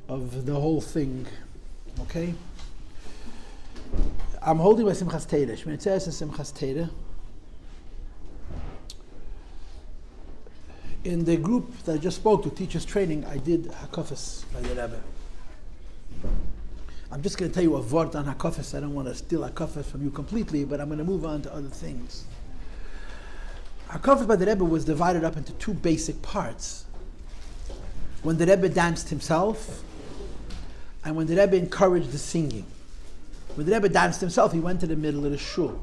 Of the whole thing, okay? I'm holding by Simchas Torah. It says in Simchas Torah, in the group that I just spoke to, teachers training, I did Hakafas by the Rebbe. I'm just going to tell you a word on Hakafas. I don't want to steal Hakafas from you completely, but I'm going to move on to other things. Hakafas by the Rebbe was divided up into two basic parts. When the Rebbe danced himself, and when the Rebbe encouraged the singing. When the Rebbe danced himself, he went to the middle of the shul.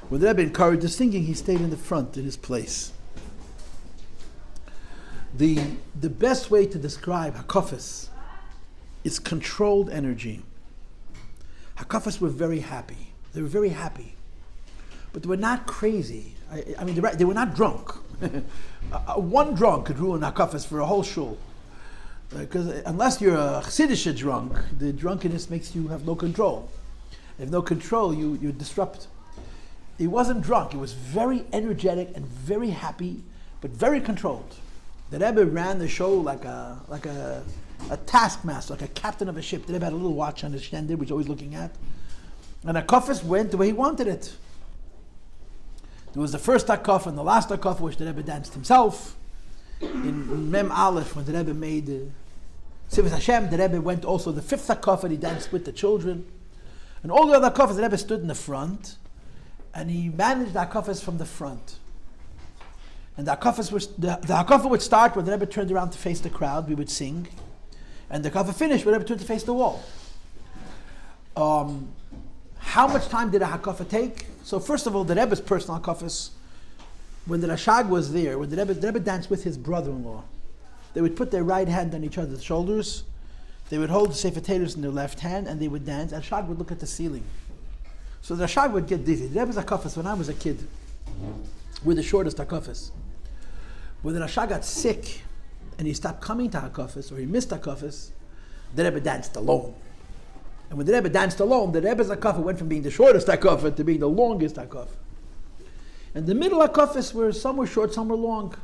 When the Rebbe encouraged the singing, he stayed in the front in his place. The best way to describe Hakafas is controlled energy. Hakafas were very happy. They were very happy. But they were not crazy. I mean, they were not drunk. One drunk could ruin Hakafas for a whole shul. Because unless you're a Chassidish drunk, the drunkenness makes you have no control. If no control, you disrupt. He wasn't drunk. He was very energetic and very happy, but very controlled. The Rebbe ran the show like a taskmaster, like a captain of a ship. The Rebbe had a little watch on his shender, which he was always looking at. And Hakafas went the way he wanted it. There was the first Hakafah and the last Hakafah, which the Rebbe danced himself. In Mem Aleph, when the Rebbe made Sivas Hashem, the Rebbe went also the fifth Hakafah, he danced with the children. And all the other Hakafahs, the Rebbe stood in the front, and he managed the Hakafahs from the front. And the Hakafah would start when the Rebbe turned around to face the crowd, we would sing. And the Hakafah finished when the Rebbe turned to face the wall. How much time did a Hakafah take? So first of all, the Rebbe's personal Hakafahs, when the Rashag was there, when the Rebbe danced with his brother-in-law, they would put their right hand on each other's shoulders, they would hold the Sefer Torah in their left hand, and they would dance, and Rashag would look at the ceiling. So the Rashag would get dizzy. The Rebbe's Hakafahs, when I was a kid, were the shortest Hakafahs. When the Rashag got sick, and he stopped coming to Hakafahs, or he missed Hakafahs, the Rebbe danced alone. And when the Rebbe danced alone, the Rebbe's Hakafah went from being the shortest Hakafah to being the longest Hakafah. And the middle Hakafahs were, some were short, some were long.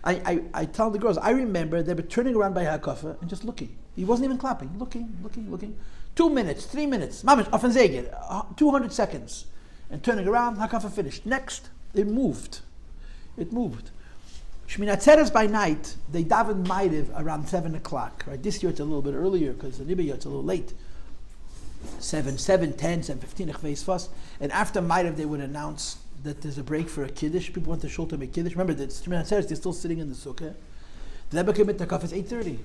I tell the girls, I remember they were turning around by Hakafah and just looking. He wasn't even clapping, looking. 2 minutes, 3 minutes, mamish, offen Zegel, 200 seconds. And turning around, Hakafah finished. Next, it moved. Shmini Atzeres by night, they daven Ma'ariv around 7 o'clock. Right? This year it's a little bit earlier because the Nibya it's a little late. 7, 10, 7:15, Achei Temimim. And after Ma'ariv they would announce that there's a break for a Kiddush. People went to shul to make Kiddush. Remember, the Shmini Atzeres, they're still sitting in the sukkah. The Rebbe came into Hakafah at 8:30.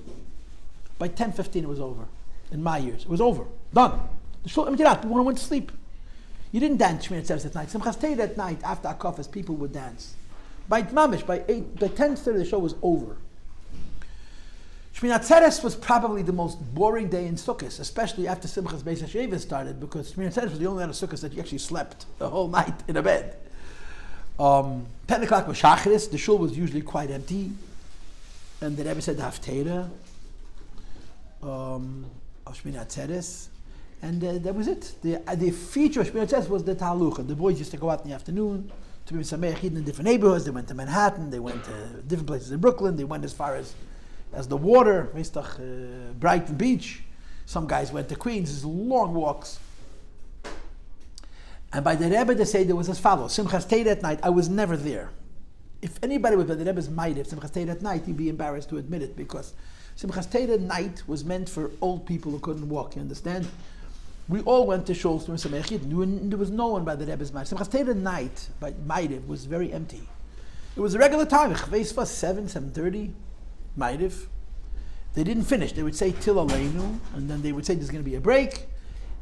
By 10:15 it was over. In my years, it was over. Done. The shul, people went to sleep. You didn't dance Shmini Atzeres at night. Simchas Torah at night, after Hakafah, people would dance. By 10:30 the show was over. Shmini Atzeres was probably the most boring day in Sukkot, especially after Simchas Beis Rivka started, because Shmini Atzeres was the only night of Sukkot that you actually slept the whole night in a bed. 10 o'clock was Shachris, the shul was usually quite empty, and the Rebbe said the Haftarah of Shmini Atzeres, and that was it. The feature of Shmini Atzeres was the Talucha. The boys used to go out in the afternoon to be Sameach in different neighborhoods. They went to Manhattan, they went to different places in Brooklyn, they went as far as the water, Brighton Beach. Some guys went to Queens, these long walks. And by the Rebbe, they say there was as follows: Simchas Torah at night, I was never there. If anybody was by the Rebbe's Ma'ariv, Simchas Torah at night, he'd be embarrassed to admit it, because Simchas Torah at night was meant for old people who couldn't walk, you understand? We all went to shuls to Sameach Yidden. There was no one by the Rebbe's Ma'ariv. Simchas Torah night by Ma'ariv was very empty. It was a regular time, 7:30, Ma'ariv. They didn't finish. They would say Til Aleinu, and then they would say there's going to be a break.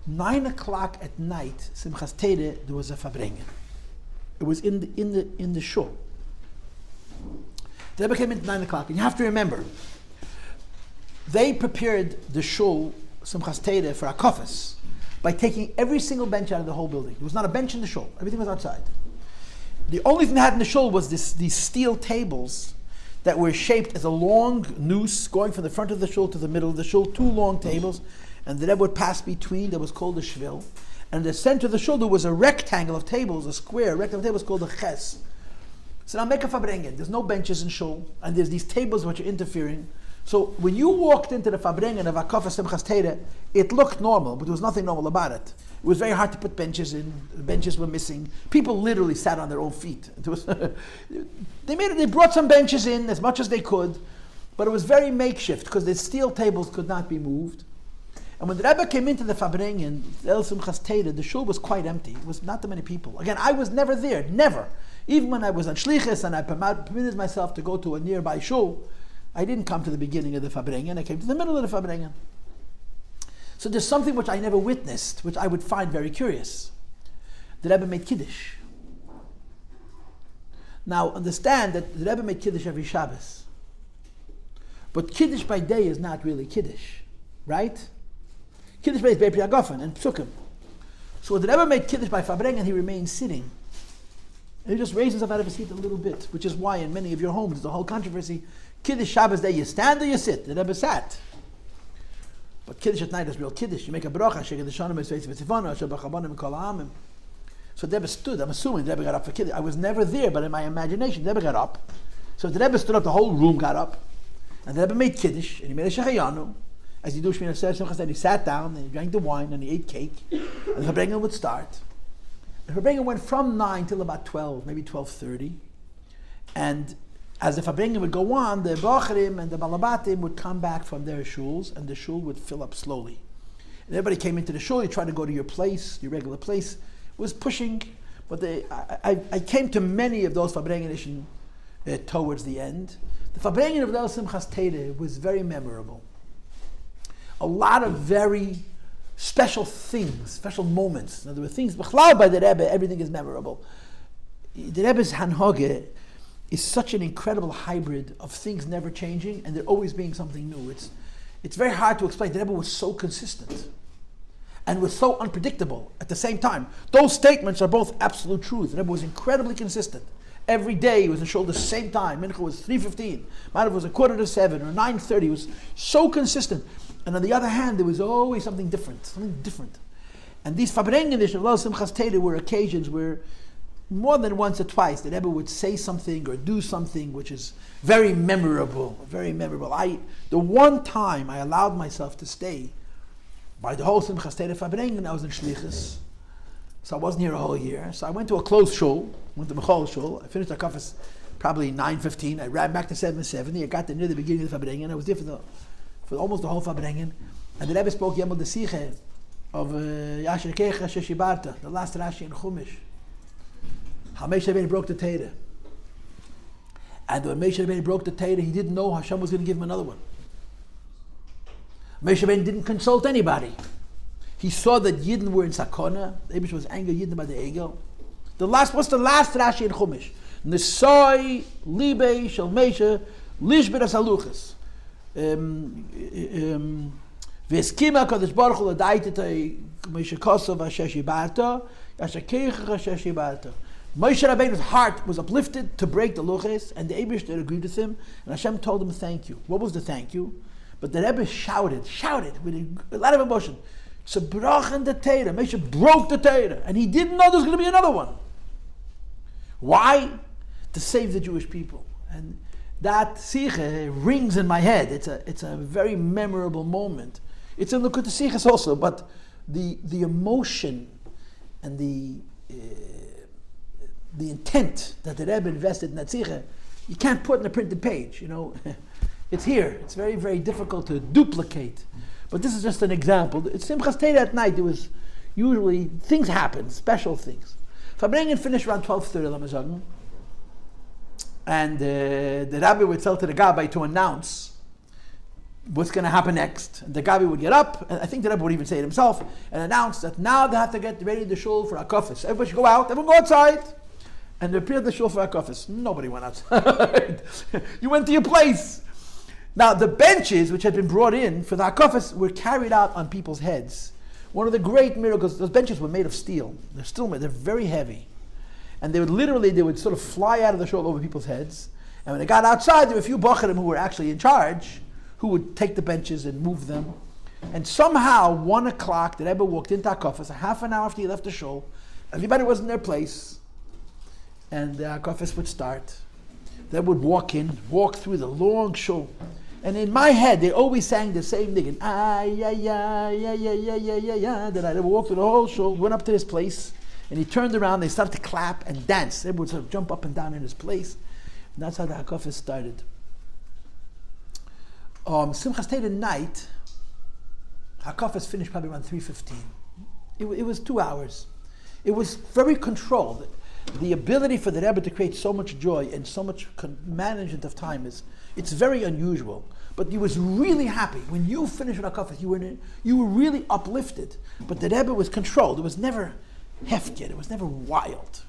9 o'clock at night, Simchas Torah, there was a Farbrengen. It was in the shul. The Rebbe came in at 9 o'clock, and you have to remember, they prepared the shul Simchas Torah for Hakafas by taking every single bench out of the whole building. There was not a bench in the shul. Everything was outside. The only thing they had in the shul was these steel tables that were shaped as a long noose going from the front of the shul to the middle of the shul, 2 long tables, and the Rebbe would pass between. That was called a shvil. And in the center of the shul there was a rectangle of tables, a square rectangle of tables called a ches. So now make a Farbrengen. There's no benches in shul, and there's these tables which are interfering. So when you walked into the Farbrengen of Akafas Simchas Torah, it looked normal, but there was nothing normal about it. It was very hard to put benches in. The benches were missing. People literally sat on their own feet. They brought some benches in as much as they could, but it was very makeshift because the steel tables could not be moved. And when the Rebbe came into the Farbrengen, El Simchas Torah, the shul was quite empty. It was not that many people. Again, I was never there, never. Even when I was on Shlichus and I permitted myself to go to a nearby shul, I didn't come to the beginning of the Farbrengen, I came to the middle of the Farbrengen. So there's something which I never witnessed, which I would find very curious. The Rebbe made Kiddush. Now understand that the Rebbe made Kiddush every Shabbos. But Kiddush by day is not really Kiddush, right? Kiddush by day is Be'er Priyagofen and Psukim. So when the Rebbe made Kiddush by Farbrengen, he remained sitting. And he just raised himself out of his seat a little bit, which is why in many of your homes, there's a whole controversy. Kiddush Shabbos day, you stand or you sit? The Rebbe sat. But Kiddush at night is real Kiddush. You make a bracha, shekeh d'shanim esveitz v'tzivonu, asher b'chabonim kol ha'amim. So the Rebbe stood. I'm assuming the Rebbe got up for Kiddush. I was never there, but in my imagination, the Rebbe got up. So the Rebbe stood up, the whole room got up. And the Rebbe made Kiddush, and he made a shechayanu. As you do Shmini Simchas, he sat down, and he drank the wine, and he ate cake. And the Farbrengen would start. The Farbrengen went from 9 till about 12, maybe 12:30. And as the Farbrengen would go on, the Bocharim and the Balabatim would come back from their shuls, and the shul would fill up slowly. And everybody came into the shul, you tried to go to your place, your regular place. It was pushing, but I came to many of those Farbrengen towards the end. The Farbrengen of El Simchas Torah was very memorable. A lot of very special things, special moments. Now, there were things, b'chlal by the Rebbe, everything is memorable. The Rebbe's Hanhoge is such an incredible hybrid of things never changing and there always being something new. It's very hard to explain. The Rebbe was so consistent and was so unpredictable at the same time. Those statements are both absolute truths. The Rebbe was incredibly consistent. Every day he was in shul the same time. Mincha was 3:15. Ma'ariv was 6:45 or 9:30. He was so consistent. And on the other hand, there was always something different. And these Farbrengen of Simchas Torah were occasions where more than once or twice the Rebbe would say something or do something which is very memorable, very memorable. The one time I allowed myself to stay by the whole Simchas Torah Farbrengen, I was in Shlichus. So I wasn't here a whole year. So I went to a closed shul, went to Machon shul. I finished the Akafas probably 9:15. I ran back to 7:70. I got there near the beginning of the Farbrengen. I was there for almost the whole Farbrengen. And the Rebbe spoke Yemel Desiche of Yasher Kecha Sheshibarta, the last Rashi in Chumash. How Moshe Rabbeinu broke the Torah. And when Moshe Rabbeinu broke the Torah, he didn't know Hashem was going to give him another one. Moshe Rabbeinu didn't consult anybody. He saw that Yidden were in Sakona. The Eibush was angry Yidden by the Egel. What's the last Rashi in Chumash? Nesoi Libe Shel Moshe Lishber Asaluchas. V'eskima Kadosh Baruch Hu l'daitei Moshe Kosov Asher Shibarta Asher Keich Asher Shibarta. Moshe Rabbeinu's heart was uplifted to break the luches, and the Eibush agreed with him, and Hashem told him thank you. What was the thank you? But the Rebbe shouted with a lot of emotion. It's a brach in the Torah. Moshe broke the Torah, and he didn't know there was going to be another one. Why? To save the Jewish people. And that sicha rings in my head. It's a very memorable moment. It's in Linktree Sichas also, but the emotion and the intent that the Rebbe invested in that sicha, you can't put in a printed page. It's here. It's very, very difficult to duplicate. But this is just an example. It's Simchas Torah at night. There was usually things happen, special things. Farbrengen finished around 12:30, and the Rabbi would tell to the Gabbai to announce what's going to happen next. And the Gabbai would get up, and I think the Rebbe would even say it himself, and announce that now they have to get ready to shul for Akafas. Everybody should go out, everyone go outside. And they prepared the shul for Akafas. Nobody went outside. You went to your place. Now the benches which had been brought in for the Akafas were carried out on people's heads. One of the great miracles, those benches were made of steel. They're still made, they're very heavy. And they would sort of fly out of the shul over people's heads. And when they got outside, there were a few Bocharim who were actually in charge, who would take the benches and move them. And somehow, 1 o'clock, the Rebbe walked into Akafas, a half an hour after he left the shul. Everybody was in their place. and the Hakafis would start. They would walk through the long shul. And in my head, they always sang the same thing. That I walked through the whole shul, went up to this place, and he turned around, they started to clap and dance. Everyone would sort of jump up and down in his place. And that's how the Hakafis started. Simchas Torah night, Hakafis finished probably around 3:15. It was 2 hours. It was very controlled. The ability for the Rebbe to create so much joy and so much management of time it's very unusual. But he was really happy. When you finished with Hakafis, you were really uplifted. But the Rebbe was controlled. It was never hefker. It was never wild.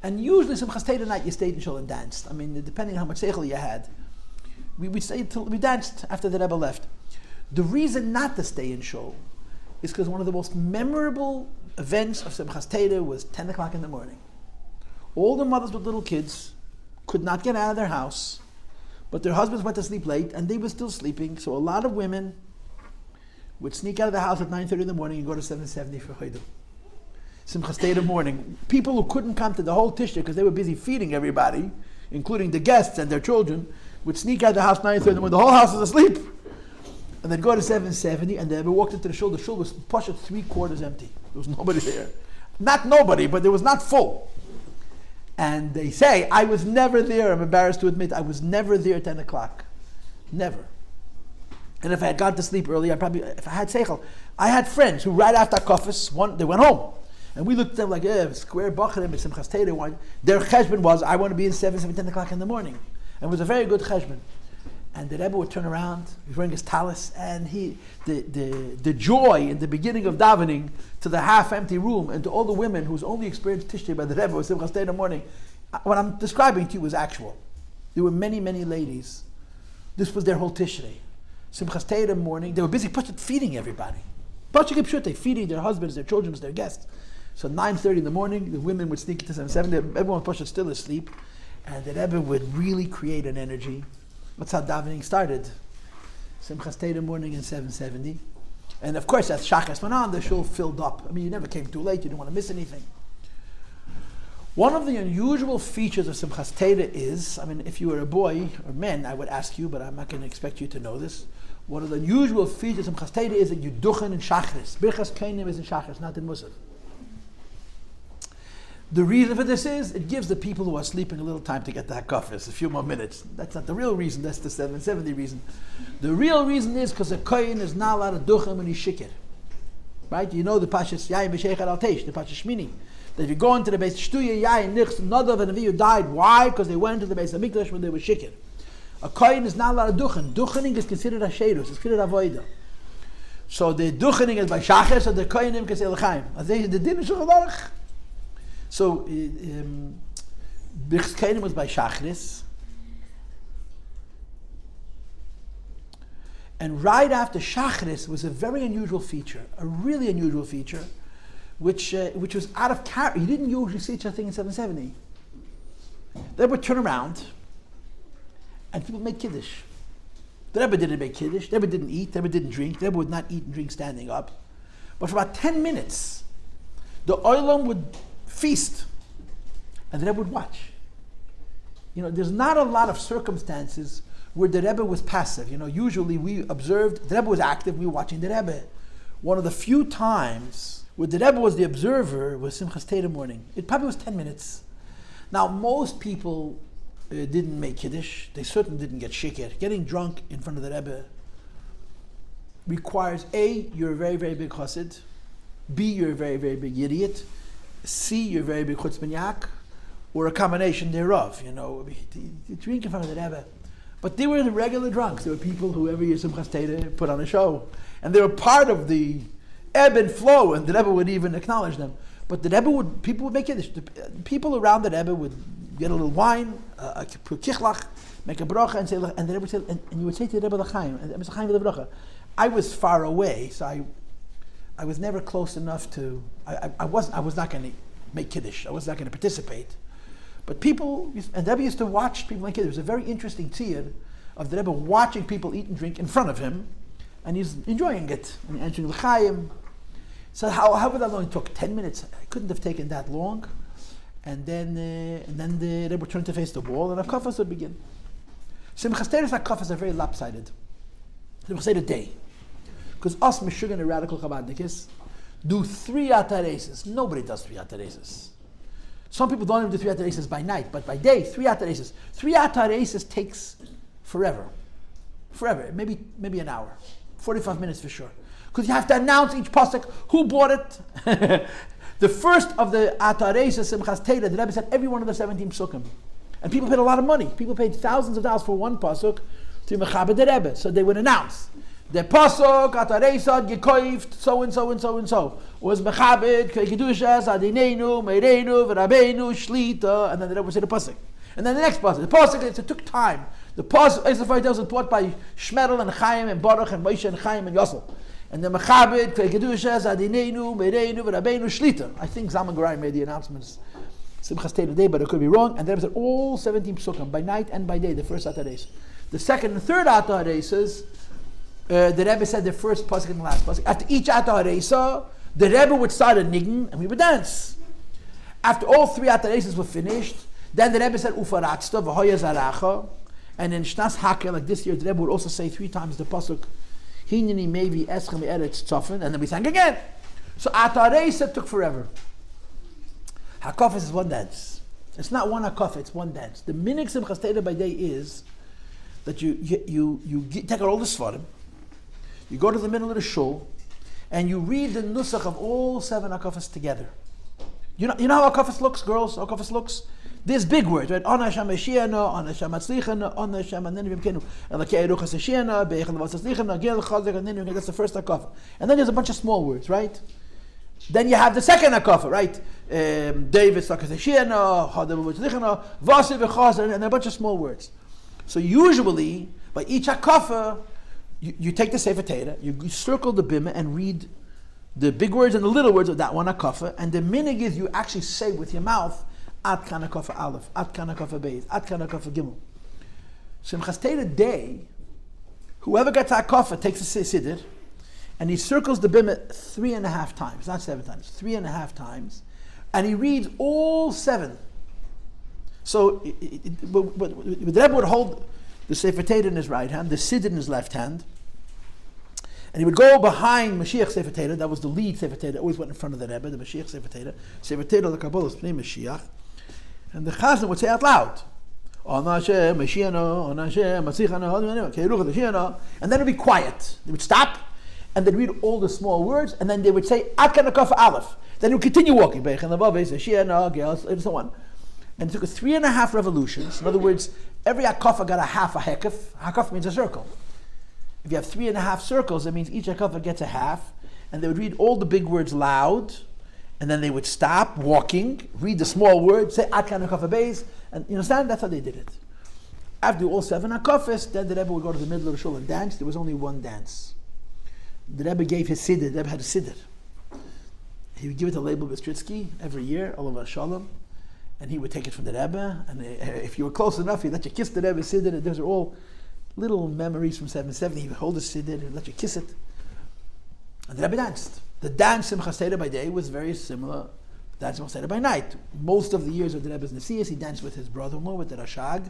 And usually Simchas Torah night you stayed in shul and danced. I mean, depending on how much seichel you had. We stayed till we danced after the Rebbe left. The reason not to stay in shul is because one of the most memorable events of Simchas Torah was 10 o'clock in the morning. All the mothers with little kids could not get out of their house, but their husbands went to sleep late and they were still sleeping, so a lot of women would sneak out of the house at 9:30 in the morning and go to 770 for Chaydu. Simchas Torah morning. People who couldn't come to the whole Tishrei because they were busy feeding everybody, including the guests and their children, would sneak out of the house 9:30 when the whole house was asleep. And they'd go to 770 and they ever walked into the shul was pushed 3/4 empty. There was nobody there. Not nobody, but it was not full. And they say, I was never there, I'm embarrassed to admit, I was never there at 10 o'clock. Never. And if I had gone to sleep early, if I had seichel, I had friends who right after Hakafis, they went home. And we looked at them like, square bacharim, it's Simchas Torah. Their cheshbon was, I want to be in 10 o'clock in the morning. And it was a very good cheshbon. And the Rebbe would turn around, he was wearing his talis, and the joy in the beginning of davening to the half-empty room and to all the women whose only experienced Tishrei by the Rebbe was Simchas Torah morning. What I'm describing to you was actual. There were many, many ladies. This was their whole Tishrei. Simchas Torah morning, they were busy feeding everybody. Feeding their husbands, their children, their guests. So 9:30 in the morning, the women would sneak into 7:70, everyone was still asleep, and the Rebbe would really create an energy. That's how davening started. Simchas Torah morning in 770. And of course, as Shachas went on, the shul filled up. I mean, you never came too late, you didn't want to miss anything. One of the unusual features of Simchas Torah is, I mean, if you were a boy or men, I would ask you, but I'm not going to expect you to know this. One of the unusual features of Simchas Torah is that you duchen in Shachris. Birchas Kainim is in Shachris, not in Musaf. The reason for this is, it gives the people who are sleeping a little time to get the Hakafis, a few more minutes. That's not the real reason, that's the 770 reason. The real reason is because a Kohen is not allowed to duchen when he's shikir. Right? You know the Pashas Yayin B'Sheich Al Teish, the Pashas Shmini. That if you go into the Beis Shtuya Yayin Nichs Nadav and Avihu died, why? Because they went to the Beis HaMikdash when they were shikir. A Kohen is not allowed to duchen. Duchening is considered a Sheirus, it's considered a Avodah. So the duchening is by Shachar, so the Kohenim can say L'chaim. The din is Shulchan Aruch. So, Birchas Kainim was by Shachris. And right after Shachris was a very unusual feature, a really unusual feature, which was out of character. You didn't usually see such a thing in 770. They would turn around and people make Kiddush. The Rebbe didn't make Kiddush, the Rebbe didn't eat, the Rebbe didn't drink, the Rebbe would not eat and drink standing up. But for about 10 minutes, the Olam would feast, and the Rebbe would watch. You know, there's not a lot of circumstances where the Rebbe was passive. You know, usually we observed, the Rebbe was active, we were watching the Rebbe. One of the few times where the Rebbe was the observer was Simchas Torah morning. It probably was 10 minutes. Now, most people didn't make Kiddush. They certainly didn't get shikir. Getting drunk in front of the Rebbe requires A, you're a very, very big chassid. B, you're a very, very big idiot. C, you're a very big chutzpah, or a combination thereof. You know, you drink in front of the Rebbe. But they were the regular drunks. There were people who every year Simchas Torah put on a show. And they were part of the ebb and flow, and the Rebbe would even acknowledge them. But the Rebbe people would make it. The people around the Rebbe would get a little wine, a kichlach, make a bracha, and say, and the Rebbe would say, and you would say to the Rebbe l'chaim, and l'chaim the bracha. I was far away, so I was never close enough to. I was not going to make Kiddush. I was not going to participate. But people, and the Rebbe used to watch people make Kiddush. There was a very interesting tziyud of the Rebbe watching people eat and drink in front of him, and he's enjoying it and answering l'chaim. So however that only took 10 minutes, it couldn't have taken that long. and then the Rebbe would turn to face the wall, and hakafas would begin. Simchas Torah's hakafas are very lopsided. Simchas Torah day, because us Meshuggah and radical Chabadnikis do 3 atareses. Nobody does 3 atareses. Some people don't even do 3 atareses by night, but by day 3 atareses. 3 atareses takes forever, maybe an hour, 45 minutes for sure, because you have to announce each pasuk who bought it. The first of the atareses Simchas Torah, the Rebbe said every one of the 17 psukim. And people paid a lot of money. People paid thousands of dollars for one pasuk to mechaber the Rebbe. So they would announce the pasuk ataresa gekoivt so and so and so and so was mechaber kedushas adinenu meirenu v'rabenu shlita, and then the Rebbe would say the pasuk. And then the next pasuk, the pasuk, it took time. The pasuk Eisafai was taught by Shmerel and Chaim and Baruch and Moshe and Chaim and Yosel. And the mechaber kedushas adinenu meirenu v'rabenu shlita. I think Zalman Garai made the announcements Simchas Torah day, but it could be wrong. And the Rebbe said all 17 psukim by night and by day, the first atares. The second and third atareses, the Rebbe said the first pasuk and the last pasuk. After each ataresa, the Rebbe would start a nigun and we would dance. After all 3 atareses were finished, then the Rebbe said ufaratzta v'hoya zaracha, and in Shnas Hakel, like this year, the Rebbe would also say 3 times the pasuk hineni mevi eschem eretz tzofen, and then we sang again. So ataresa took forever. Hakafas is one dance. It's not one hakafah, it's one dance. The minig Simchas Torah by day is that you take out all the svarim, you go to the middle of the shul, and you read the nusach of all 7 hakafas together. You know how hakafas looks, girls? How hakafas looks? There's big words, right? Ana Hashem Mashiachna, Ana Hashem Matzlichana, Ana Hashem Anenu V'Kenu, Elakei Eruchas Hashiachna, Be'echel Vatzlichana, Gel Chazek Anenu. That's the first hakafah. And then there's a bunch of small words, right? Then you have the second hakafah, right? David Sakas Hashiachna, Hadam Vatzlichana, Vasi V'Chazek, and a bunch of small words. So usually, by each hakafah, you take the Sefer Torah, you circle the bimah and read the big words and the little words of that one hakafah, and the minig is you actually say with your mouth, Ad kan hakafah aleph, Ad kan hakafah beis, Ad kan hakafah gimel. Simchas Torah day, whoever gets hakafah takes a siddur, and he circles the bimah 3.5 times, not 7 times, 3.5 times, and he reads all 7. So the Rebbe would hold the Sefer Torah in his right hand, the siddur in his left hand, and he would go behind Mashiach Sefer Torah. That was the lead Sefer Torah. Always went in front of the Rebbe, the Mashiach Sefer Torah. Sefer Torah, the Kabbalah's name Mashiach. And the Chazan would say out loud, Ana Hashem, Mashiachna, Ana Hashem, Matzlichana, Keiruch Hashiachna, and then it would be quiet. They would stop, and they'd read all the small words, and then they would say, Ad kan hakafah aleph. Then he would continue walking, and so on. And it took 3.5 revolutions. In other words, every hakafah got a half a hekef. Hakaf means a circle. If you have 3.5 circles, that means each hakafah gets a half. And they would read all the big words loud, and then they would stop walking, read the small words, say Ad kan hakafah beis, and you understand? That's how they did it. After all 7 hakafahs, then the Rebbe would go to the middle of the shul and dance. There was only one dance. The Rebbe gave his siddur. The Rebbe had a siddur. He would give it to Leibel Bistritsky every year, Olav Shalom. And he would take it from the Rebbe, and if you were close enough, he'd let you kiss the Rebbe's siddur. And those are all little memories from 770. He would hold the siddur and let you kiss it. And the Rebbe danced. The dance Simchas Torah by day was very similar to the dance Simchas Torah by night. Most of the years of the Rebbe's Nesias, he danced with his brother-in-law, with the Rashag.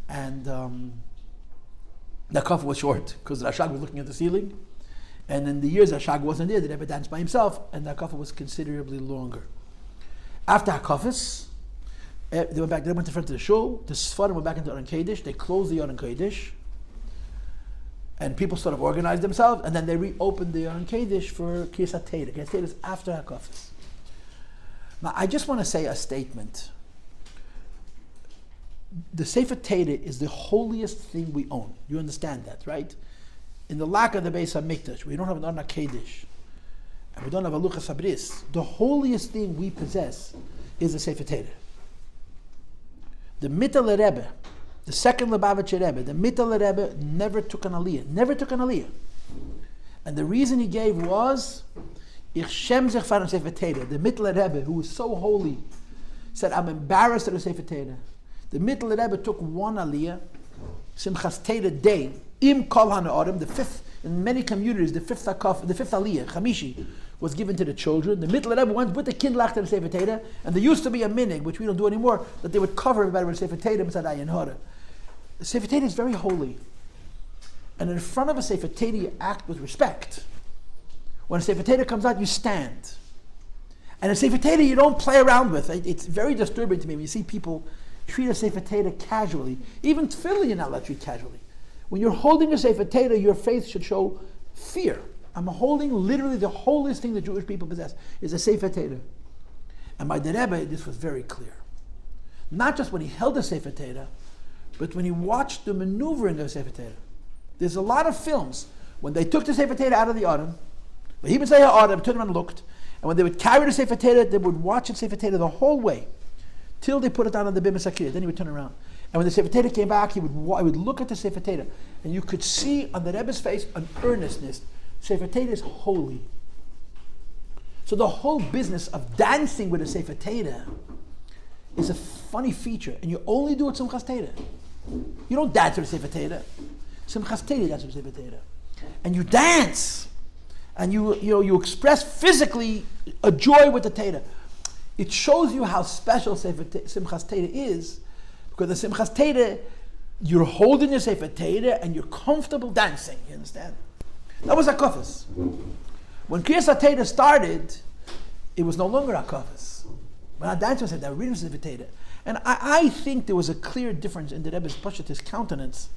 And the kafah was short, because the Rashag was looking at the ceiling. And in the years Rashag wasn't there, the Rebbe danced by himself, and the kafah was considerably longer. After hakafas, they went back. They went in front of the shul. The Sfarim went back into Aron Kodesh. They closed the Aron Kodesh, and people sort of organized themselves. And then they reopened the Aron Kodesh for Kriyas HaTorah. Kriyas HaTorah is after hakafas. Now, I just want to say a statement. The Sefer Torah is the holiest thing we own. You understand that, right? In the lack of the Beis HaMikdash, we don't have an Aron Kodesh, and we don't have a Luchas Habris. The holiest thing we possess is the Sefer Torah. The Mittel Rebbe, the second Lubavitcher Rebbe, the Mittel Rebbe never took an aliyah. And the reason he gave was, Ich shem sich for Sefer Torah. The Mittel Rebbe, who was so holy, said, I'm embarrassed of the Sefer Torah. The Mittel Rebbe took one aliyah, Simchas Torah day, Im Kol HaNe'orim, the 5th, in many communities, the 5th aliyah, Chamishi, was given to the children. The Mittler Rebbe went with the kindlach to the Sefer Torah, and there used to be a minig, which we don't do anymore, that they would cover everybody with Sefer Torah inside Ayin Hora. The Sefer Torah is very holy. And in front of a Sefer Torah, you act with respect. When a Sefer Torah comes out, you stand. And a Sefer Torah you don't play around with. It's very disturbing to me when you see people treat a Sefer Torah casually. Even tefillin you're not allowed to treat casually. When you're holding a Sefer Torah, your faith should show fear. I'm holding literally the holiest thing the Jewish people possess is a Sefer Torah. And by the Rebbe, this was very clear. Not just when he held the Sefer Torah, but when he watched the maneuvering of the Sefer Torah. There's a lot of films when they took the Sefer Torah out of the Adam, but he would say Adam, turned around and looked, and when they would carry the Sefer Torah, they would watch the Sefer Torah the whole way till they put it down on the Bima Sakir. Then he would turn around. And when the Sefer Torah came back, he would look at the Sefer Torah, and you could see on the Rebbe's face an earnestness. Sefer Torah is holy. So the whole business of dancing with a Sefer Torah is a funny feature, and you only do it Simchas Torah. You don't dance with a Sefer Torah. Simchas Torah dance with a Sefer Torah. And you dance, and you express physically a joy with the Torah. It shows you how special Simchas Torah is, because the Simchas Torah, you're holding your Sefer Torah and you're comfortable dancing. You understand? That was Hakafas. When Kriyas HaTorah started, it was no longer Hakafas. When I danced with it, they were reading Sefer Torah. And I think there was a clear difference in the Rebbe's Pashat, his countenance.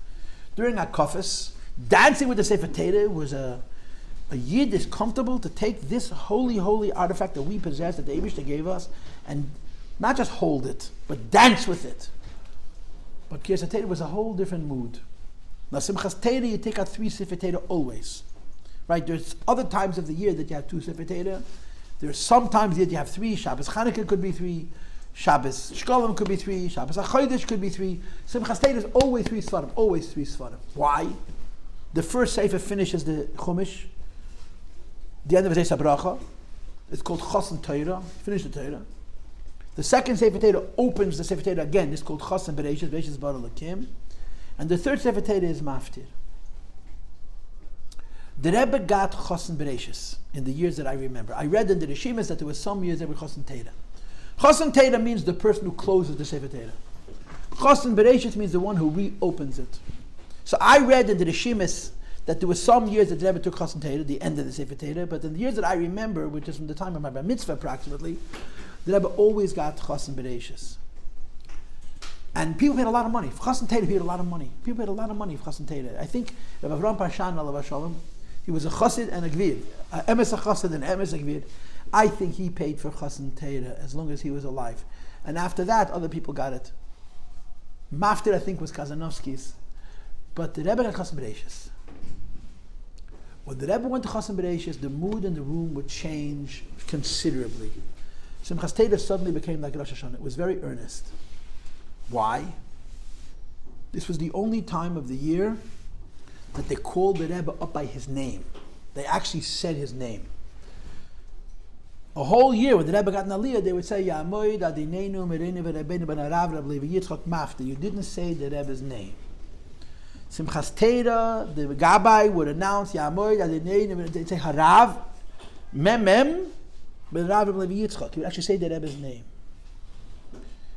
During Hakafas, dancing with the Sefer Torah was a Yid is comfortable to take this holy, holy artifact that we possess, that the Eibishter gave us, and not just hold it, but dance with it. But Kriyas HaTorah was a whole different mood. Now, Simchas Torah, you take out 3 Sefer Torah always. Right? There's other times of the year that you have 2 Sefer Torah. There's some times that you have 3. Shabbos Chanukah could be 3. Shabbos Shkolim could be 3. Shabbos Achodesh could be 3. Simchas Torah is always 3 Svarim. Always 3 Svarim. Why? The first Sefer finishes the Chumash. The end of the Zeis HaBracha. It's called Chosan Torah. Finish the Torah. The second Sefer Torah opens the Sefer Torah again. It's called Chosan Bereshis. Bereshis Bara Lakim. And the third Sefer Torah is Maftir. The Rebbe got Chosan Bereshis in the years that I remember. I read in the Rishimas that there were some years that were Chosan Torah. Chosan Torah means the person who closes the Sefer Torah. Chosan Bereshis means the one who reopens it. So I read in the Rishimas that there were some years that the Rebbe took Chosan Torah, the end of the Sefer Torah, but in the years that I remember, which is from the time of my Bar Mitzvah approximately, the Rebbe always got Chosan Bereshis. And people paid a lot of money. For Chosan Torah, paid a lot of money. People paid a lot of money for Chosan Torah. I think Rabbi Avram Parshan, alav hashalom, he was a chassid and a gvir. Emes a chassid and emes a gvir. I think he paid for Chosan Torah as long as he was alive. And after that, other people got it. Maftir, I think, was Kazanovsky's. But the Rebbe got Chosan Bereshis. When the Rebbe went to Chosan Bereshis, the mood in the room would change considerably. Simchas Torah suddenly became like Rosh Hashanah. It was very earnest. Why? This was the only time of the year that they called the Rebbe up by his name. They actually said his name. A whole year, when the Rebbe got in Aliyah, they would say, Ya'amoid Adineinu Mereinu V'Rebbeinu Ben Arav Rab Levi Yitzchak Mafta. You didn't say the Rebbe's name. Simchas Torah, the Gabbai would announce, Ya'amoid Adineinu, they'd say Harav Mem Ben Arav Rab Levi Yitzchak. You would actually say the Rebbe's name.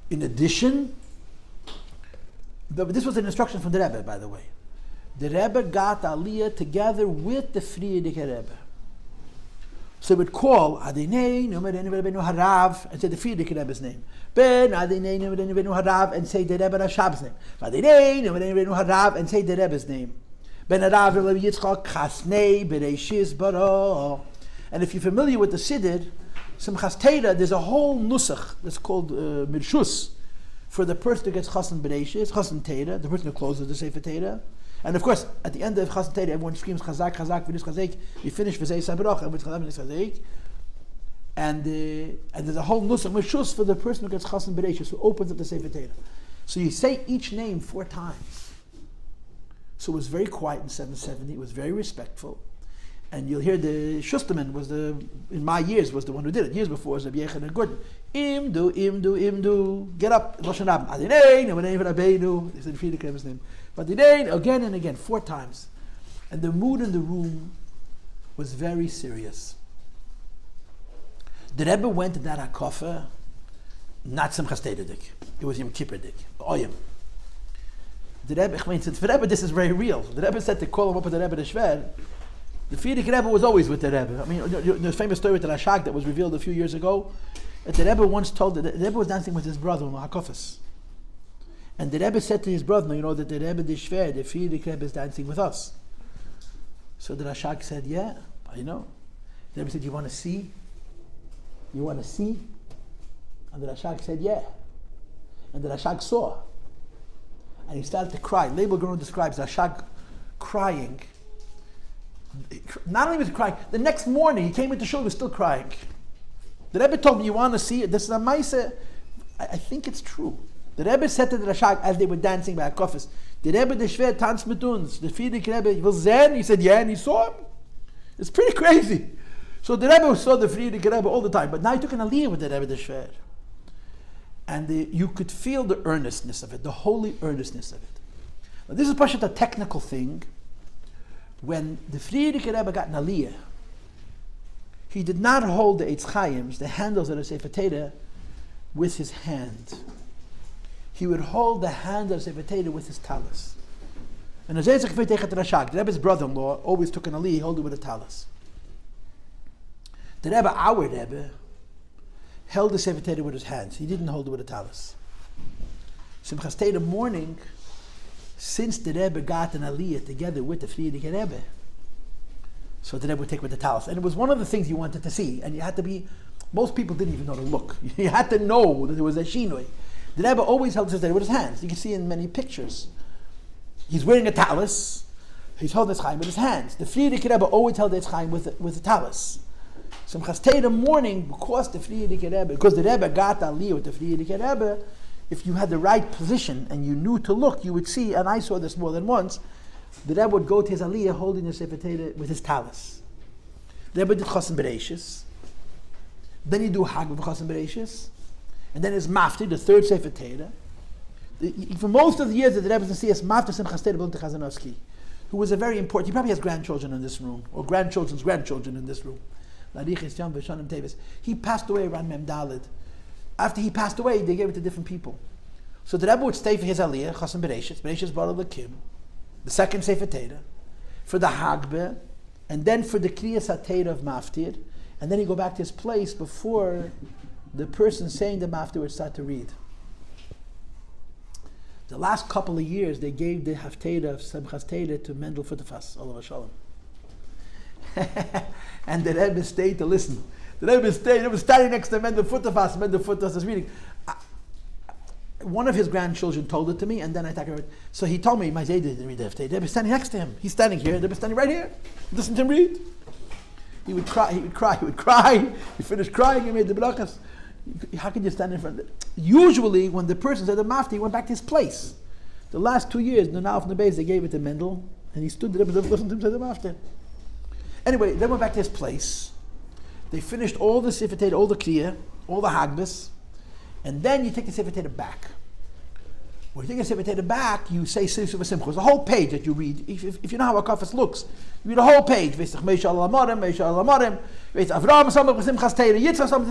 In addition, this was an instruction from the Rebbe, by the way. The Rebbe got Aliyah together with the Frierdiker Rebbe. So he would call Adinei Numerenu Rebbeinu Harav and say the Frierdiker Rebbe's name. Ben Adinei Numerenu Rebbeinu Harav and say the Rebbe Rashab's name. Adinei Numerenu Rebbeinu Harav and say the Rebbe's name. Ben Arav Rebbe Yitzchak Chasnei Bereshis Bara. And if you're familiar with the Siddur, Simchas Torah, there's a whole nusach that's called Mirshus for the person who gets Chosan Bereshis, Chosan Torah, the person who closes the Sefer Torah. And of course, at the end of Chosan Torah, everyone screams Chazak, Chazak, V'nis Chazek. You finish V'zei Sabrach, and V'nis Chazek. And there's a whole nusach Mirshus for the person who gets Chosan Bereshis, who opens up the Sefer Torah. So you say each name 4 times. So it was very quiet in 770. It was very respectful. And you'll hear the Shusterman was in my years, was the one who did it. Years before was Rabbi Yechon and Gordon. Imdu, get up. Lashon Rab. Adinei, Nemanei Rabbeinu. They said the Frierdiker Rebbe's name. But Adinei, again and again, 4 times. And the mood in the room was very serious. The Rebbe went to that hakafa, not Simchas Dik. It was Yom Kippur Dik. Oyim. The Rebbe, for Rebbe, this is very real. The Rebbe said to call him up with the Rebbe the Shver. The Frierdiker Rebbe was always with the Rebbe. I mean, there's a famous story with the Rashag that was revealed a few years ago. That the Rebbe once told the Rebbe was dancing with his brother on the hakafas. And the Rebbe said to his brother, you know that the Rebbe the Shver, the Frierdiker Rebbe is dancing with us. So the Rashag said, yeah, I know. The Rebbe said, you want to see? You want to see? And the Rashag said, yeah. And the Rashag saw. And he started to cry. Label Guru describes Rashag crying. Not only was he crying, the next morning he came into shul, he was still crying. The Rebbe told me, you want to see it? This is a maisa. I think it's true. The Rebbe said to the Rashag as they were dancing by Hakofis, the Rebbe the Shver tanzt mit uns. The Frierdiker Rebbe will zen. He said, yeah, and he saw him. It's pretty crazy. So the Rebbe saw the Frierdiker Rebbe all the time, but now he took an aliyah with the Rebbe the Shver. And you could feel the earnestness of it, the holy earnestness of it. Now, this is Pashat a technical thing. When the Frierdiker Rebbe got an aliyah, he did not hold the Eitz Chaims, the handles of the Sefer Torah, with his hand. He would hold the hand of the Sefer Torah with his talis. And as the Rebbe's brother-in-law always took an aliyah, he held it with a talis. The Rebbe, our Rebbe, held the Sefer Torah with his hands. He didn't hold it with a talis. Simchas Torah morning, since the Rebbe got an aliyah together with the Frierdiker Rebbe, so the Rebbe would take with the talis. And it was one of the things you wanted to see. And you had to be, most people didn't even know to look. You had to know that there was a shinoi. The Rebbe always held the Sefer Torah with his hands. You can see in many pictures. He's wearing a talis. He's holding his chaim with his hands. The Frierdiker Rebbe always held his chaim with a talis. Simchas Torah morning, because the Rebbe got aliyah with the Frierdiker Rebbe, if you had the right position and you knew to look, you would see, and I saw this more than once, the Rebbe would go to his aliyah holding the Sefer Torah with his talis. The Rebbe did Chosim Bereishis, then he'd do Hag with Chosim Bereishis, and then his Mafti, the third Sefer Torah. For most of the years that the Rebbe was to see us, Mafti Simchas Torah belonged to Chazanovsky, who was a very important, he probably has grandchildren in this room, or grandchildren's grandchildren in this room. He passed away around Mem Daled. After he passed away, they gave it to different people. So the Rebbe would stay for his aliyah, Chosim Bereishis, Bereishis Bar Lakim, the second Sefer Torah, for the Hagbe, and then for the Kriyas HaTorah of Maftir, and then he'd go back to his place before the person saying the Maftir would start to read. The last couple of years, they gave the Haftarah of Simchas Torah to Mendel Futafas, Olav Shalom. And the Rebbe stayed to listen. The Rebbe was standing next to Mendel Futafas was reading. One of his grandchildren told it to me, and then I talked about it. So he told me, my Zayda didn't read the Haftarah. The Rebbe was standing next to him. He's standing here, the Rebbe was standing right here. Listen to him read. He would cry. He finished crying, he made the brachas. How can you stand in front of it? Usually, when the person said the mafti, he went back to his place. The last 2 years, the Nalf and the Beis, they gave it to Mendel, and he stood there and listened to him say the mafti. Anyway, they went back to his place. They finished all the Sefer Torah, all the Kriya, all the Hagbis, and then you take the Sefer Torah back. When you take the Sefer Torah back, you say Simchas. The whole page that you read, if you know how a kafas looks, you read the whole page. The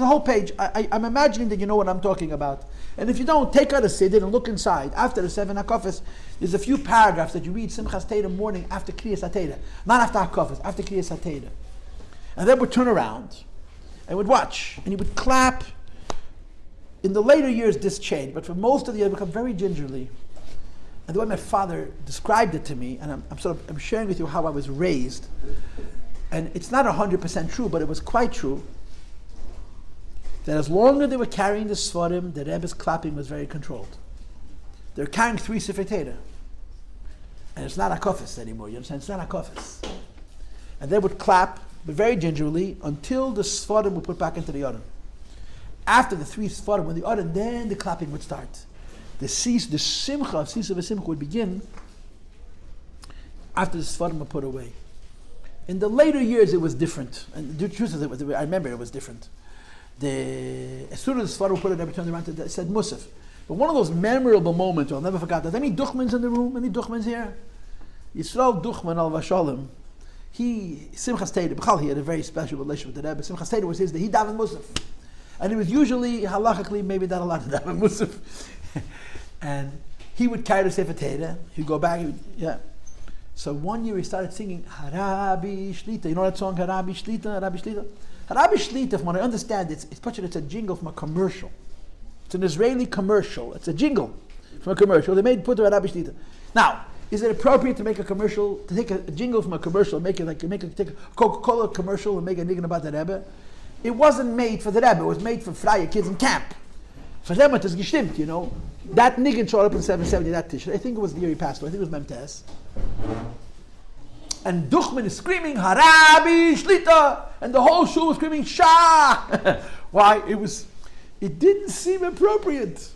whole page. I'm imagining that you know what I'm talking about. And if you don't, take out a siddur and look inside. After the 7 hakafas, there's a few paragraphs that you read Simchas Torah morning after Kriyas HaTorah. Not after hakafas, after Kriyas HaTorah. And then would turn around and would watch. And he would clap. In the later years, this changed, but for most of the years, it became very gingerly. And the way my father described it to me, and I'm sharing with you how I was raised, and it's not 100% true, but it was quite true, that as long as they were carrying the Sfarim, the Rebbe's clapping was very controlled. They're carrying 3 Sefer Torah, and it's not hakafas anymore, you understand? It's not hakafas. And they would clap, but very gingerly, until the Sfarim were put back into the Yonah. After the 3 Sfarim, when the other, then the clapping would start. The Simcha of Sisa v'Simcha would begin after the Sfarim were put away. In the later years, it was different. And the truth is, I remember it was different. As soon as the Sfarim were put away, they turned around and said Musaf. But one of those memorable moments, I'll never forget. Are there any Duchmans in the room? Any Duchmans here? Yisrael Duchman al Vashalom. Simchas Torah, he had a very special relationship with the Rebbe. Simchas Torah was his, he davened Musaf. And it was usually, halachically, maybe not allowed to have a musaf. And he would carry the Sefer Torah. He'd go back, So one year he started singing Harabi Shlita. You know that song, Harabi Shlita, Harabi Shlita? Harabi Shlita, from what I understand, it's a jingle from a commercial. It's an Israeli commercial. It's a jingle from a commercial. They put the Harabi Shlita. Now, is it appropriate to make a commercial, to take a jingle from a commercial, take a Coca-Cola commercial and make a niggin about the Rebbe? It wasn't made for the Rebbe. It was made for Freie kids in camp. For them it was gestimmt, you know. That niggin showed up in 770, that Tishrei. I think it was the year he passed away. I think it was Memtes. And Duchman is screaming, Harabi Shlita! And the whole shul was screaming, Shah! Why? It didn't seem appropriate.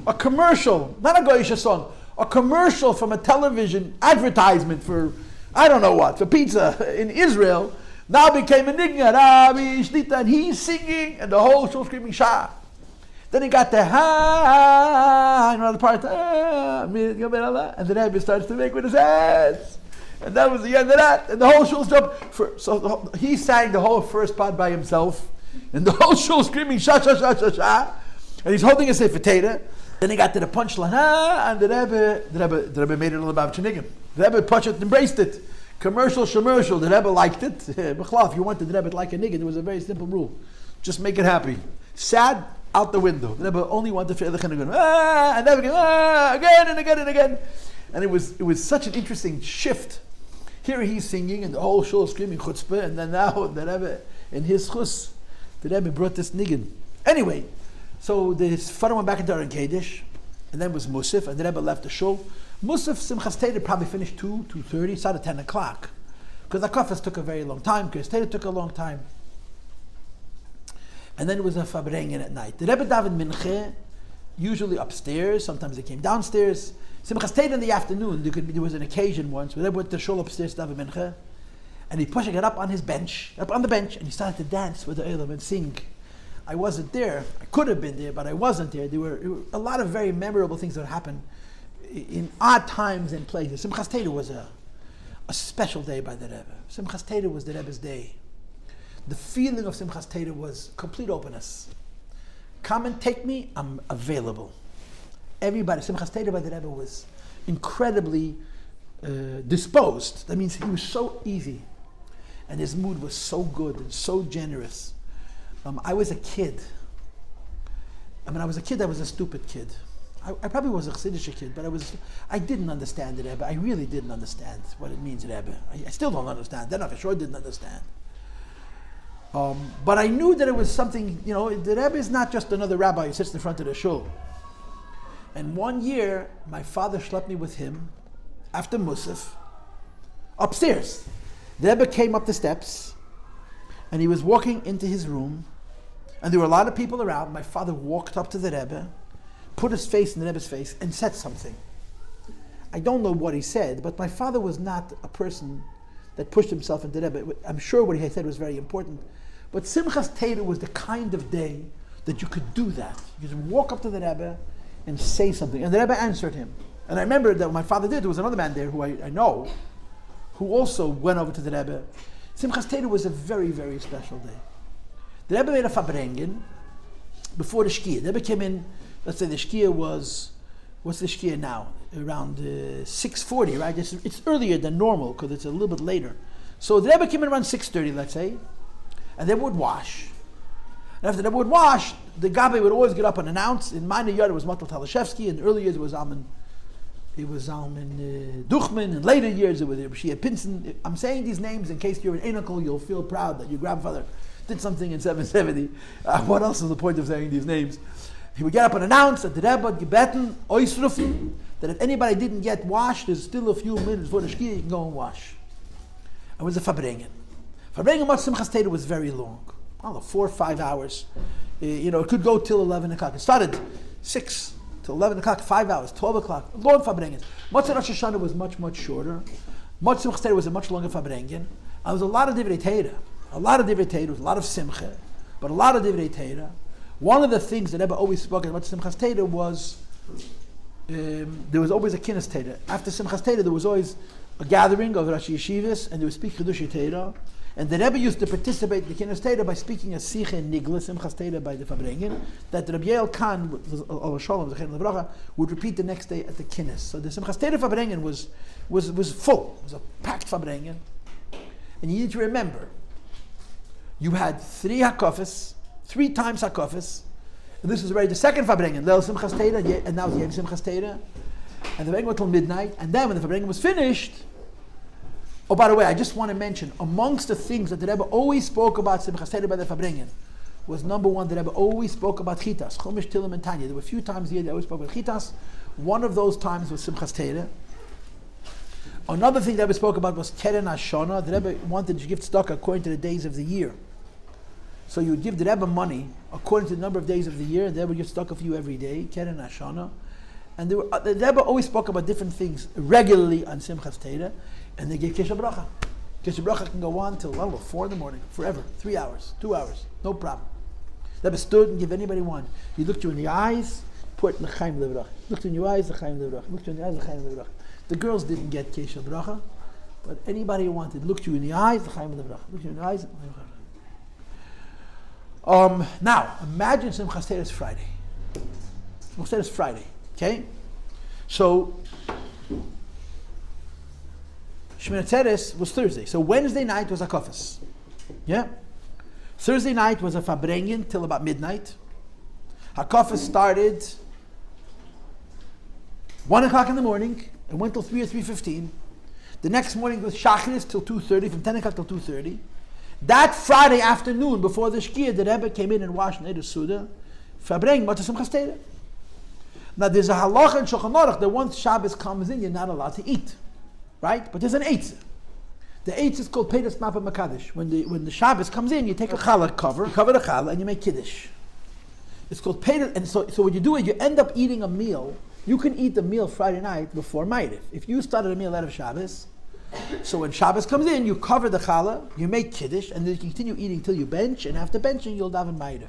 A commercial, not a Goyish song, a commercial from a television advertisement for, I don't know what, for pizza in Israel, now became a niggin, Harabi Shlita, and he's singing, and the whole shul screaming, Shah! Then he got the ha, you know the part, and the Rebbe starts to make with his hands. And that was the end of that. And the whole shul jumped. He sang the whole first part by himself. And the whole shul screaming, Shah, Shah, Shah, Shah, Shah. And he's holding a Sefer Torah. Then he got to the punchline, and the Rebbe made it all about Chenigim. The Rebbe touched it, embraced it. Commercial. The Rebbe liked it. If you wanted the Rebbe to like a niggin, it was a very simple rule. Just make it happy. Sad, out the window. The Rebbe only wanted to feel the Chenigim. And Rebbe again and again and again. And it was such an interesting shift. Here he's singing, and the whole shul is screaming chutzpah, and then now the Rebbe, in his chus, the Rebbe brought this niggin. Anyway, so the father went back into Aron Kodesh, and then was Musaf, and the Rebbe left the shul. Musaf, Simchas Torah probably finished 2:30, started 10 o'clock. Because the kafas took a very long time, because Torah took a long time. And then it was a Farbrengen at night. The Rebbe davened minche, usually upstairs, sometimes they came downstairs. Simchas Torah in the afternoon, there was an occasion once where they went to shul upstairs to have a mincha, and he pushed it up on the bench, and he started to dance with the Eilim and sing. I wasn't there. I could have been there, but I wasn't there. There were a lot of very memorable things that happened in odd times and places. Simchas Torah was a special day by the Rebbe. Simchas Torah was the Rebbe's day. The feeling of Simchas Torah was complete openness. Come and take me, I'm available. Everybody, Simchas Torah by the Rebbe was incredibly disposed. That means he was so easy, and his mood was so good and so generous. I was a kid. I was a stupid kid. I probably was a Chassidish kid, but I didn't understand the Rebbe. I really didn't understand what it means, Rebbe. I still don't understand. Then I for sure didn't understand. But I knew that it was something, the Rebbe is not just another rabbi who sits in front of the shul. And one year, my father schlepped me with him, after Musaf, upstairs. The Rebbe came up the steps, and he was walking into his room, and there were a lot of people around. My father walked up to the Rebbe, put his face in the Rebbe's face, and said something. I don't know what he said, but my father was not a person that pushed himself into the Rebbe. I'm sure what he said was very important. But Simchas Torah was the kind of day that you could do that. You could walk up to the Rebbe and say something. And the Rebbe answered him. And I remember that what my father did, there was another man there who I know, who also went over to the Rebbe. Simchas Torah was a very, very special day. The Rebbe made a Farbrengen before the Shkia. The Rebbe came in, let's say the Shkia was, what's the Shkia now? Around 6:40, right? It's earlier than normal because it's a little bit later. So the Rebbe came in around 6:30, let's say, and they would wash. And after they would wash, the Gabbai would always get up and announce. In my yard it was Matel Talashevsky, in early years it was Alman Duchman, in later years it was Shia Pinson. I'm saying these names in case you're an uncle, you'll feel proud that your grandfather did something in 770. What else is the point of saying these names? He would get up and announce that the Rebbe gebeten, oisrufen, that if anybody didn't get washed, there's still a few minutes before the Shkia, you can go and wash. It was a Farbrengen. Farbrengen Simchas Torah was very long. I don't know, 4 or 5 hours. It could go till 11 o'clock. It started 6 till 11 o'clock, 5 hours, 12 o'clock. Long Farbrengen. Motzei Rosh Hashanah was much, much shorter. Motzei Simchas Torah was a much longer Farbrengen. There was a lot of Divrei Torah. A lot of Divrei Torah, a lot of Simcha, but a lot of Divrei Torah. One of the things that Rebbe always spoke about Simchas Torah was there was always a Kinnis Torah. After Simchas Torah, there was always a gathering of Rashi Yeshivas, and they would speak Chedushei Torah. And the Rebbe used to participate in the Kinnis Teda by speaking a Sicha in Nigla, Simchas Teda by the Farbrengen, that the Rabbi Yael Khan, would repeat the next day at the Kinnis. So the Simchas Teda Farbrengen was full. It was a packed Farbrengen. And you need to remember, you had 3 hakafis, 3 times hakafis, and this was already the second Farbrengen, Leil Simchas Teda, and now it's Yev Simchas Teda. And the Farbrengen went till midnight, and then when the Farbrengen was finished, oh, by the way, I just want to mention, amongst the things that the Rebbe always spoke about Simchas Teda by the Farbrengen, was number 1, the Rebbe always spoke about Chitas, Chumash, Tilim, and Tanya. There were a few times a year they always spoke about Chitas. One of those times was Simchas Teda. Another thing the Rebbe spoke about was Keren Hashana. The Rebbe wanted to give tzedakah according to the days of the year. So you would give the Rebbe money according to the number of days of the year, and the Rebbe would give tzedakah for you every day, Keren Hashana. And the Rebbe always spoke about different things regularly on Simchas Teda, and they gave Kesha Bracha. Kesha Bracha can go on till 4 in the morning, forever, 3 hours, 2 hours, no problem. The Rebbe stood and gave anybody one. He looked you in the eyes, put L'chaim Levrach. Looked in your eyes, L'chaim Levrach. Looked you in the eyes, L'chaim Levrach. The girls didn't get Kesha Bracha, but anybody who wanted looked you in the eyes, L'chaim Levrach. Looked you in the eyes, L'chaim Levrach. Now, imagine Simchas Teda is Friday. Simchas Teda is Friday, okay? So, Shemini Atzeres was Thursday. So Wednesday night was a kofis. Yeah? Thursday night was a Farbrengen till about midnight. HaKofis started 1 o'clock in the morning and went till 3 or 3:15. The next morning was Shachris till 2:30, from 10 o'clock till 2:30. That Friday afternoon, before the Shkia, the Rebbe came in and washed Neder Suda, Farbrengen, Mata Simchas Teda. Now there's a halacha in Shulchan Aruch that once Shabbos comes in, you're not allowed to eat. Right? But there's an eitzah. The eitzah is called Peiras Mapa Makadosh. When the Shabbos comes in, you take a challah cover the challah, and you make Kiddush. It's called Peiras, and so what you do is you end up eating a meal. You can eat the meal Friday night before Ma'ariv. If you started a meal out of Shabbos, so when Shabbos comes in, you cover the challah, you make Kiddush, and then you continue eating till you bench, and after benching, you'll daven Ma'ariv.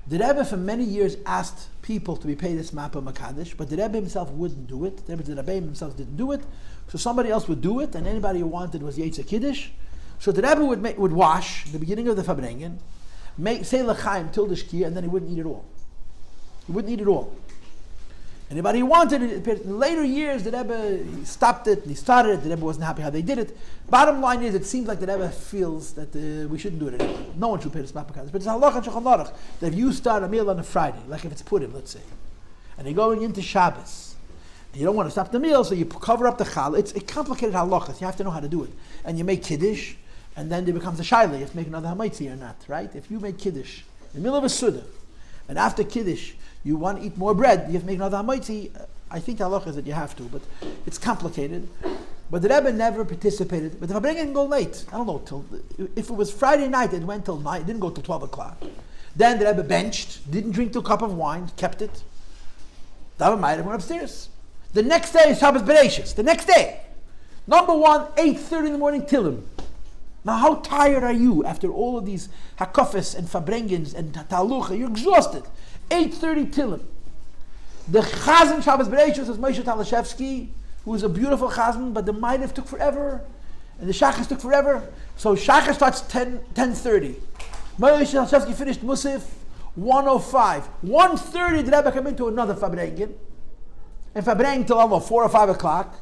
The Rebbe for many years asked people to be paid this Mapa Makadosh, but the Rebbe himself wouldn't do it. The Rebbe himself didn't do it, so somebody else would do it, and anybody who wanted was Yetzer Kiddush. So the Rebbe would wash the beginning of the Farbrengen, say L'chaim till the Shkia, and then he wouldn't eat it all. He wouldn't eat it all. Anybody who wanted it, in later years, the Rebbe stopped it, and he started it. The Rebbe wasn't happy how they did it. Bottom line is, it seems like the Rebbe feels that we shouldn't do it anymore. No one should pay this Mapa Makadosh. But it's a halacha and Shulchan Aruch that if you start a meal on a Friday, like if it's Purim, let's say, and you're going into Shabbos, and you don't want to stop the meal, so you cover up the chal. It's a complicated halachas. You have to know how to do it. And you make Kiddush, and then there becomes a shaila. You have to make another hamaitzi or not, right? If you make Kiddush in the middle of a Suda, and after Kiddush, you want to eat more bread, you have to make another hamaitzi. I think the halacha is that you have to, but it's complicated. But the Rebbe never participated. But the Farbrengen didn't go late. I don't know, if it was Friday night, it went till 9, it didn't go till 12 o'clock. Then the Rebbe benched, didn't drink till a cup of wine, kept it. Daven Ma'ariv, went upstairs. The next day is Shabbos Bereishis. The next day. Number 1, 8:30 in the morning, Tilim. Now how tired are you after all of these hakafis and Farbrengens and talucha? You're exhausted. 8:30 Tilim. The Chazan Shabbos Bereishis was Moshe Talashevsky, who was a beautiful Chazan, but the Ma'ariv took forever, and the Shachas took forever. So Shachas starts 10:30. Moshe Talashevsky finished Musaf 1:05. 1:30 the Rebbe came into another Farbrengen, and Farbrengen till almost 4 or 5 o'clock.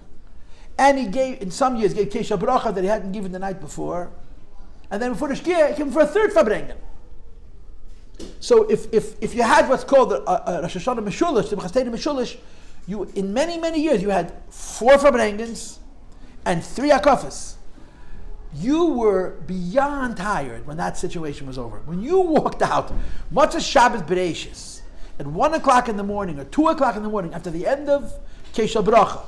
And he gave, in some years, gave Kesha Bracha that he hadn't given the night before. And then before the Shkia, he came for a third Farbrengen. So if you had what's called a Rosh Hashanah Meshulish, Simchas Teda Meshulish, you, in many years, you had 4 Farbrengens and 3 Hakafas. You were beyond tired when that situation was over. When you walked out, much as Shabbos Bereishis, at 1 o'clock in the morning or 2 o'clock in the morning, after the end of Kesha Bracha,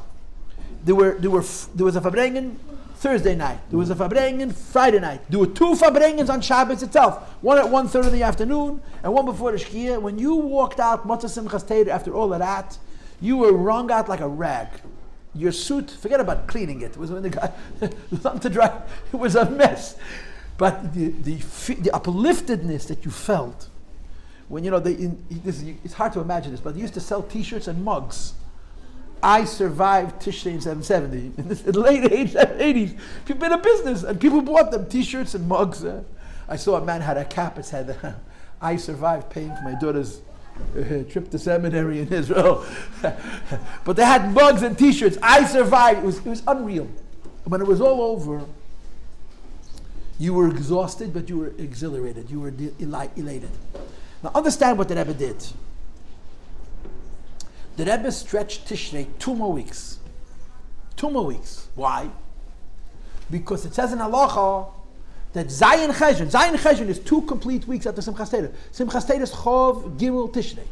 there was a Farbrengen Thursday night. There was a Farbrengen Friday night. There were 2 Farbrengens on Shabbos itself. One at 1:30 in the afternoon and one before the Shkia. When you walked out, Matzah Simchas Teda, after all of that, you were wrung out like a rag. Your suit, forget about cleaning it. It was when the guy, something to dry. It was a mess. But the upliftedness that you felt when it's hard to imagine this, but they used to sell T-shirts and mugs. I survived Tishrei in 770. In the late 80s, people made a business and people bought them t-shirts and mugs. I saw a man had a cap. It said, I survived paying for my daughter's trip to seminary in Israel. But they had mugs and t-shirts. I survived. It was unreal. When it was all over, you were exhausted, but you were exhilarated. You were elated. Now understand what the Rebbe did. The Rebbe stretched Tishrei 2 more weeks. 2 more weeks. Why? Because it says in Halacha that Zayin Cheshvan is 2 complete weeks after Simchas Torah. Simchas Torah is Chov Gimel Tishrei.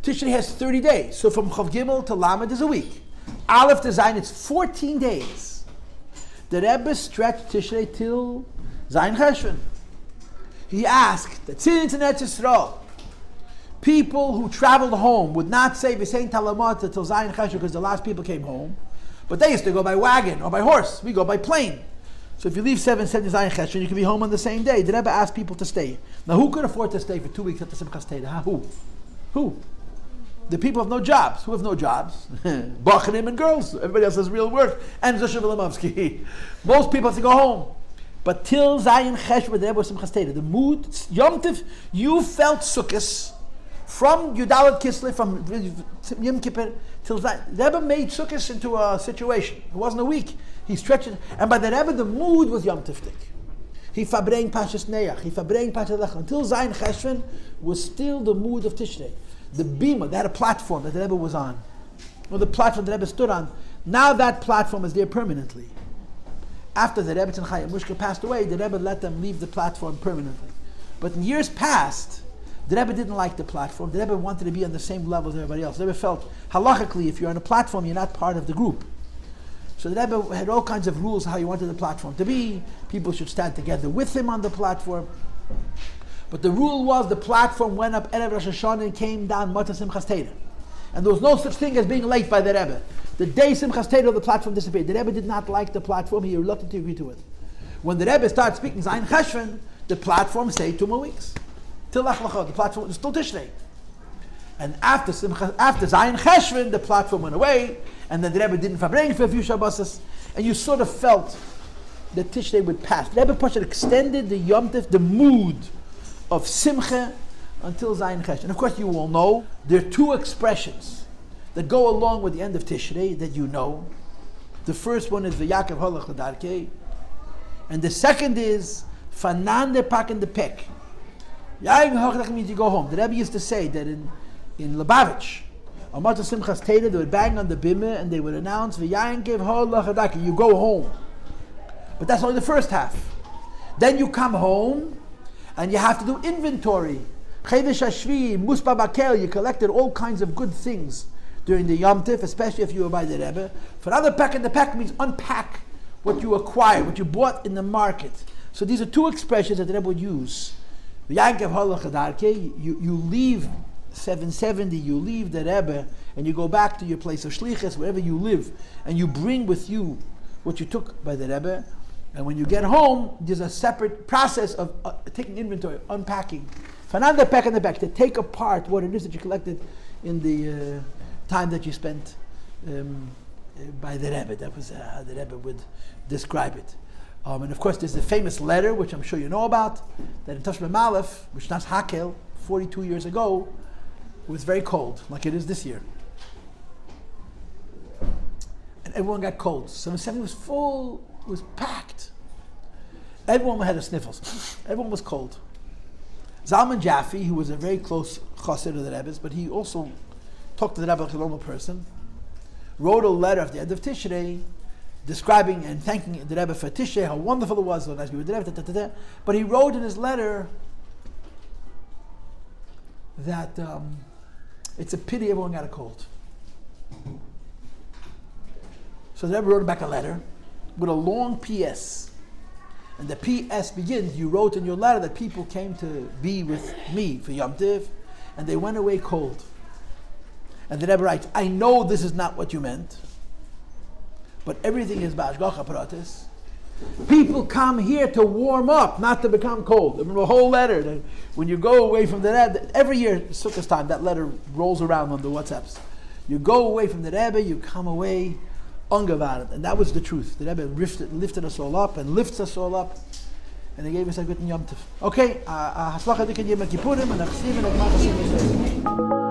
Tishrei has 30 days. So from Chov Gimel to Lamed is a week. Aleph to Zayin, it's 14 days. The Rebbe stretched Tishrei till Zayin Cheshvan. He asked that since in Eretz Yisrael, people who traveled home would not say V'sein Talamata till Zayin Cheshvan because the last people came home, but they used to go by wagon or by horse. We go by plane. So if you leave 770 Zayin Cheshvan, you can be home on the same day. The Rebbe asked people to stay. Now who could afford to stay for 2 weeks after Simchas Torah? Who? The people have no jobs. Who have no jobs? Bachrim and girls. Everybody else has real work. And Zusha Vilimovsky. Most people have to go home. But till Zayin Cheshvan, the Rebbe was Simchas Torah. The mood, Yom Tiv, you felt Sukkos from Yudalet Kislev, from Yom Kippur till Zayin. The Rebbe made Sukkos into a situation. It wasn't a week. He stretched it. And by the Rebbe, the mood was Yom Tivtik. He Farbrengen Pashas Neach. He Farbrengen Pashas Lech. Until Zayin Cheshvan was still the mood of Tishrei. The bima, they had a platform that the Rebbe was on. Or the platform the Rebbe stood on. Now that platform is there permanently. After the Rebbe and Chaim Mushka passed away, the Rebbe let them leave the platform permanently. But in years past, the Rebbe didn't like the platform. The Rebbe wanted to be on the same level as everybody else. The Rebbe felt, halachically, if you're on a platform, you're not part of the group. So the Rebbe had all kinds of rules how he wanted the platform to be. People should stand together with him on the platform. But the rule was the platform went up Erev Rosh Hashanah and came down Matzah Simchas Torah. And there was no such thing as being late by the Rebbe. The day Simchas Torah, the platform disappeared. The Rebbe did not like the platform. He reluctant to agree to it. When the Rebbe started speaking Zayin Cheshvan, the platform stayed 2 more weeks. Till Lech Lecha, the platform was still Tishrei. And after Zayin Cheshvan, the platform went away, and then the Rebbe didn't Farbrengen for a few Shabbos, and you sort of felt that Tishrei would pass. The Rebbe Pashat extended the Yom Tov, the mood of Simcha until Zayin Cheshvan. And of course you all know there are 2 expressions that go along with the end of Tishrei that you know. The first one is V'Yakov Holach L'Darkei, and the second is Fanan de Pak and the Pek. Yaakov Holach means you go home. The Rebbe used to say that in Lubavitch, on Matzah Simchas Torah, they would bang on the bimah and they would announce V'Yakov Holach L'Darkei, you go home. But that's only the first half. Then you come home and you have to do inventory. Chedesh Hashvi, Muspa Bakel, you collected all kinds of good things during the Yom Tif, especially if you were by the Rebbe. For another pack, and the pack means unpack what you acquired, what you bought in the market. So these are 2 expressions that the Rebbe would use. You leave 770, you leave the Rebbe, and you go back to your place of shlichus, wherever you live, and you bring with you what you took by the Rebbe. And when you get home, there's a separate process of taking inventory, unpacking. Another pack in the back to take apart what it is that you collected in the time that you spent by the Rebbe. That was how the Rebbe would describe it. And of course, there's the famous letter, which I'm sure you know about, that in Tashma Malef, which was Hakel, 42 years ago, was very cold, like it is this year. And everyone got cold. 770 was full, it was packed. Everyone had the sniffles. Everyone was cold. Zalman Jaffe, who was a very close chassid of the Rebbe's, but he also talked to the Rebbe like a normal person, wrote a letter at the end of Tishrei describing and thanking the Rebbe for Tishrei, how wonderful it was, so nice to be with the Rebbe, but he wrote in his letter that it's a pity everyone got a cold. So the Rebbe wrote back a letter with a long P.S. And the P.S. begins, you wrote in your letter that people came to be with me for Yom Tiv, and they went away cold. And the Rebbe writes, I know this is not what you meant, but everything is ba'ashgacha pratis. People come here to warm up, not to become cold. Remember a whole letter. When you go away from the Rebbe, every year, Sukkot time, that letter rolls around on the WhatsApps. You go away from the Rebbe, you come away ungewartet. And that was the truth. The Rebbe lifted us all up and lifts us all up. And he gave us a good Yom Tov. Okay, Haslach Adik Yom Kippurim and Achsiv and Machon.